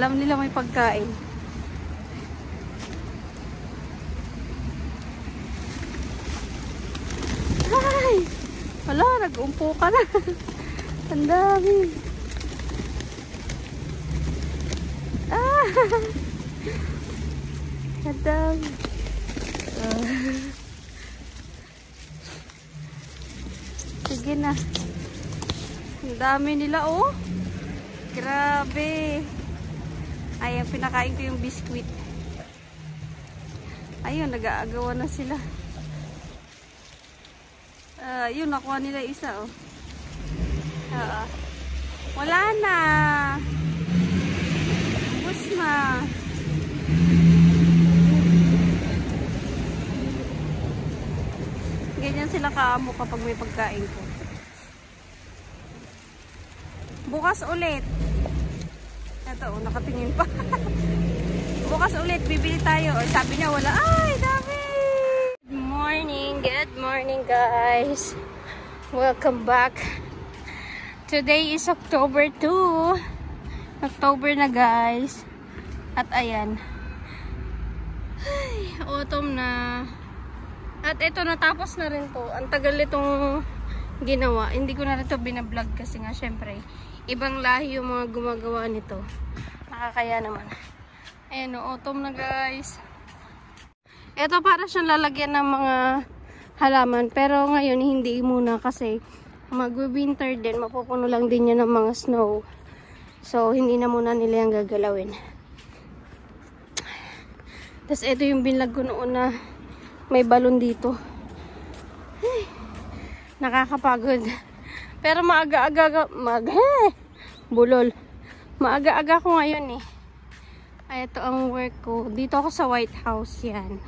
Alam nila may pagkain. Ay! Wala, nag-umpo ka na. Ang dami. Ah! Ang dami. Sige na. Ang dami nila, oh. Grabe. Ayan, pinakain ko yung biskwit. Ayun, nag-aagawan na sila. Yun, nakuha nila isa, oh. Wala na. Ubus na. Ganyan sila kaamo kapag may pagkain ko. Bukas ulit. Ito, nakatingin pa. Bukas ulit, bibili tayo. Or sabi niya, wala. Ay, dami! Good morning guys. Welcome back. Today is October 2. October na guys. At ayan. Ay, autumn na. At ito, natapos na rin to. Ang tagal itong ginawa. Hindi ko na rin ito binablog kasi nga syempre ibang lahi yung mga gumagawa nito. Nakakaya naman. Ayan o, autumn na guys. Ito para siyang lalagyan ng mga halaman. Pero ngayon hindi muna kasi mag-winter din. Mapupuno lang din yan ng mga snow. So hindi na muna nila yung gagalawin. Tapos ito yung binlag ko noon na may balon dito. Ay, nakakapagod. Pero maaga-aga bulol. Maaga-aga ko ngayon eh. Ay, ito ang work ko. Dito ako sa White House yan.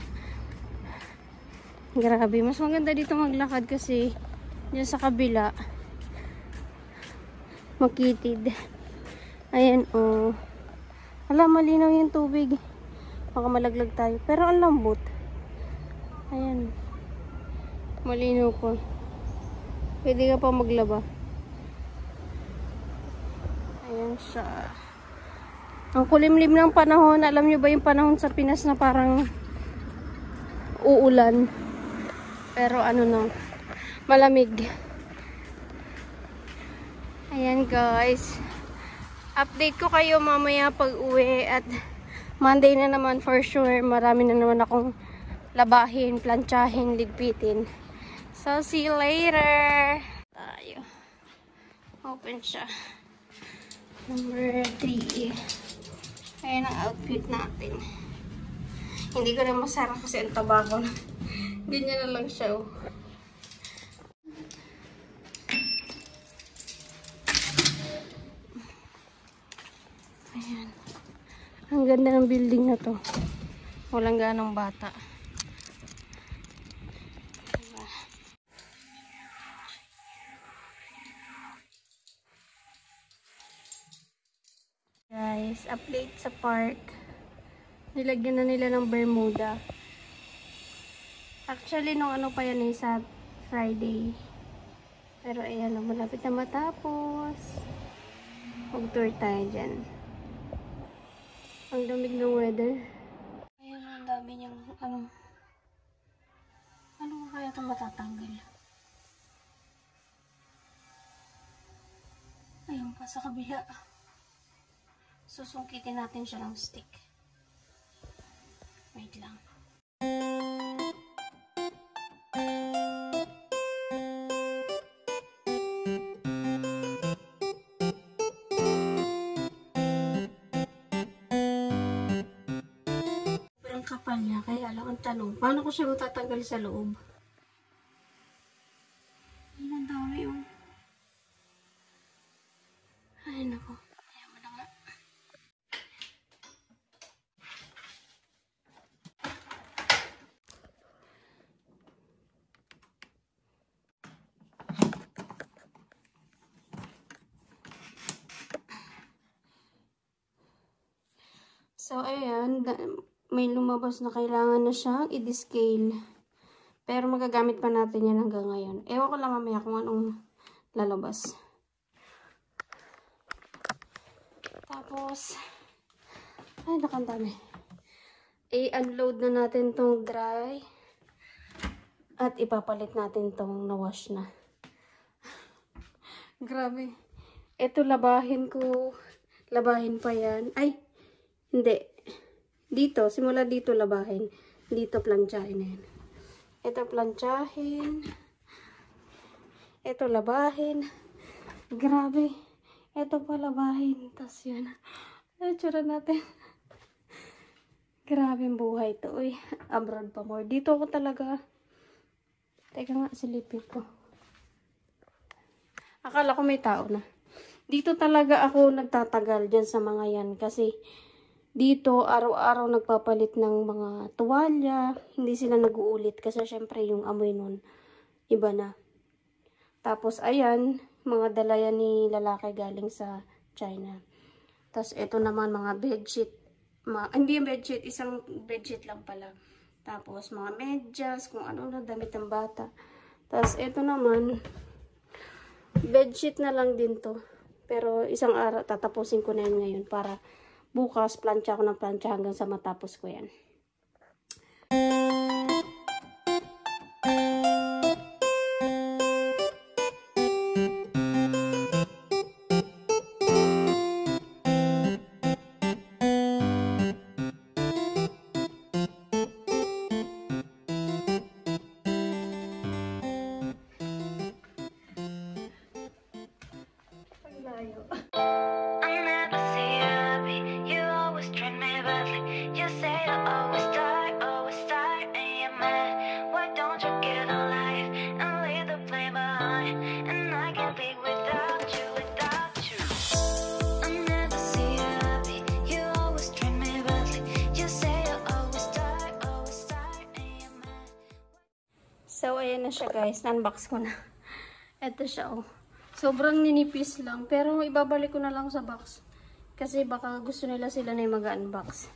Grabe, mas maganda dito maglakad kasi dyan sa kabila makitid. Ayan oh. Alam, malinaw yung tubig. Baka malaglag tayo. Pero ang lambot. Ayan. Malinaw po. Pwede ka pa maglaba. Ayan siya. Ang kulimlim ng panahon. Alam nyo ba yung panahon sa Pinas na parang uulan? Pero ano no, malamig. Ayan guys. Update ko kayo mamaya pag uwi. At Monday na naman for sure. Marami na naman akong labahin, plantsahin, ligpitin. So, see you later. Tayo. Open siya. Number 3. Ayan ang outfit natin. Hindi ko na masara kasi ang taba ko na. Ganyan na lang siya, oh. Ayan. Ang ganda ng building na to. Walang ganong bata. Diba? Guys, update sa park. Nilagyan na nila ng Bermuda. Actually, nung ano pa yan eh, sa Friday. Pero ayan, malapit na matapos. Mag-tour tayo dyan. Ang damig ng weather. Ayan, ang dami niyang, ano kaya itong matatanggal? Ayun pa sa kabila. Susungkitin natin siya ng stick. Wait lang. Kapal niya, kaya lang ang tanong, paano ko siya matatanggal sa loob? Ayun, ang dami yung ay nako, ayaw mo na nga. So ayan, may lumabas na kailangan na siyang i-descale. Pero magagamit pa natin yan hanggang ngayon. Ewan ko lang mamaya kung anong lalabas. Tapos, Ay, nakandami. I-unload na natin tong dry. At ipapalit natin tong na-wash na. Grabe. Ito labahin ko. Labahin pa yan. Ay, hindi. Dito, simula dito labahin. Dito planchahin na yan. Ito planchahin. Ito labahin. Grabe. Ito pa labahin. Tapos yan. Ay, tsura natin. Grabe ang buhay to. Uy, abroad pa more. Dito ako talaga. Teka nga, silipin ko. Akala ko may tao na. Dito talaga ako nagtatagal dyan sa mga yan. Kasi dito, araw-araw nagpapalit ng mga tuwalya. Hindi sila nag-uulit. Kasi syempre yung amoy nun, iba na. Tapos, ayan, mga dalaya ni lalaki galing sa China. Tapos, ito naman mga bedsheet. Hindi yung bedsheet, isang bedsheet lang pala. Tapos, mga medyas, kung ano na, damit ng bata. Tapos, ito naman, bedsheet na lang din to. Pero, isang araw, tatapusin ko na yun ngayon para bukas, plancha ko ng plancha hanggang sa matapos ko yan. So, ayan na siya guys. Unbox ko na. Ito siya oh. Sobrang ninipis lang. Pero ibabalik ko na lang sa box. Kasi baka gusto nila sila na yung mag-unbox.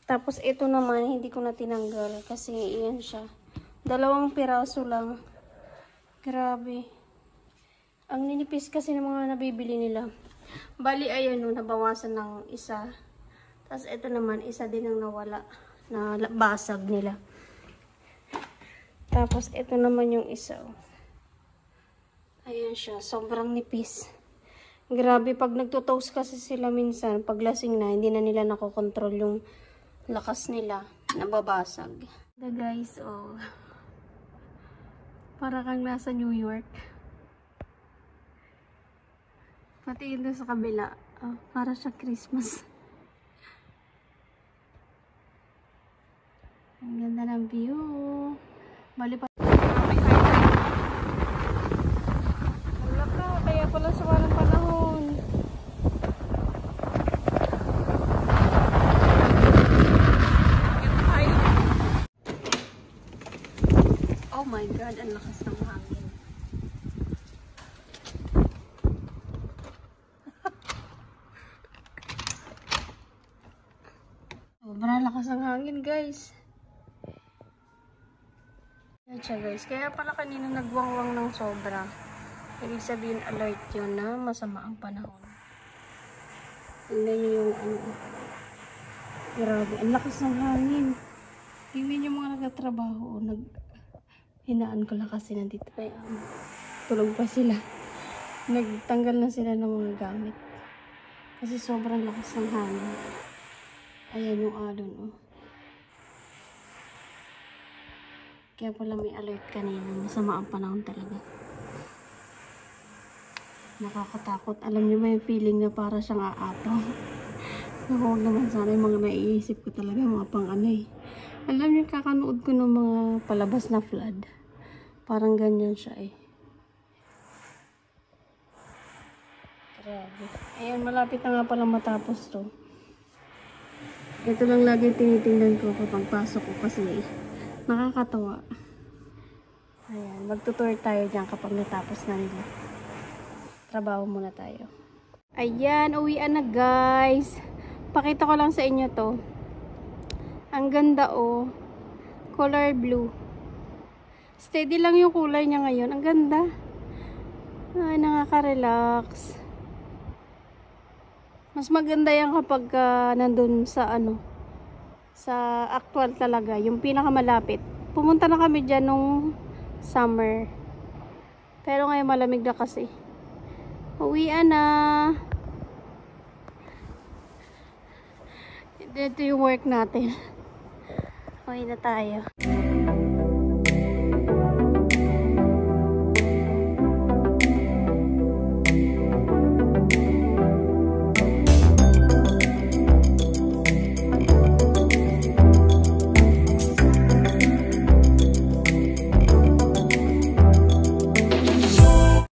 Tapos ito naman, hindi ko na tinanggal. Kasi iyan siya. 2 piraso lang. Grabe. Ang ninipis kasi ng mga nabibili nila. Bali, ayan oh, nabawasan ng isa. Tapos ito naman, isa din ang nawala. Na basag nila. Tapos, ito naman yung isa. Ayan siya. Sobrang nipis. Grabe, pag nagtutoast kasi sila minsan, pag lasing na, hindi na nila nakokontrol yung lakas nila. Nababasag. The guys, oh. Para kang nasa New York. Pati yun sa kabila. Oh, para siya Christmas. Ang ganda ng view. Bali pa. Wala ka, kaya pala sa walang panahon. Oh my God, ang lakas ng hangin. Sobrang lakas ng hangin, guys. Yan siya guys. Kaya pala kanina nagwangwang ng sobra. Ibig sabihin alert yun na masama ang panahon. Tingnan nyo yung ano. Grabe. Ang lakas ng hangin. Tingnan nyo mga nagtatrabaho. Hinaan ko lang kasi nandito pa yung tulog pa sila. Nagtanggal na sila ng mga gamit. Kasi sobrang lakas ng hangin. Ayan yung alon oh. Kaya pala may alert kanina. Masama ang panahon talaga. Nakakatakot. Alam niyo ba yung feeling na para siyang aapaw? Huwag naman sana yung mga naiisip ko talaga. Mga pang ano eh. Alam niyo, kakanood ko ng mga palabas na flood. Parang ganyan siya eh. Grabe. Ayan, malapit na nga pala matapos to. Ito lang lagi tinitingnan ko kapag pasok ko kasi nakakatawa. Ayan, magtutour tayo dyan kapag natapos na nila. Trabaho muna tayo. Ayan, uwian na guys. Pakita ko lang sa inyo to. Ang ganda oh. Color blue. Steady lang yung kulay niya ngayon. Ang ganda. Ay, nakaka-relax. Mas maganda yan kapag nandun sa ano, sa actual talaga, yung pinakamalapit. Pumunta na kami dyan nung summer. Pero ngayon malamig na kasi. Uwian na. Dito yung work natin. Uwi na tayo.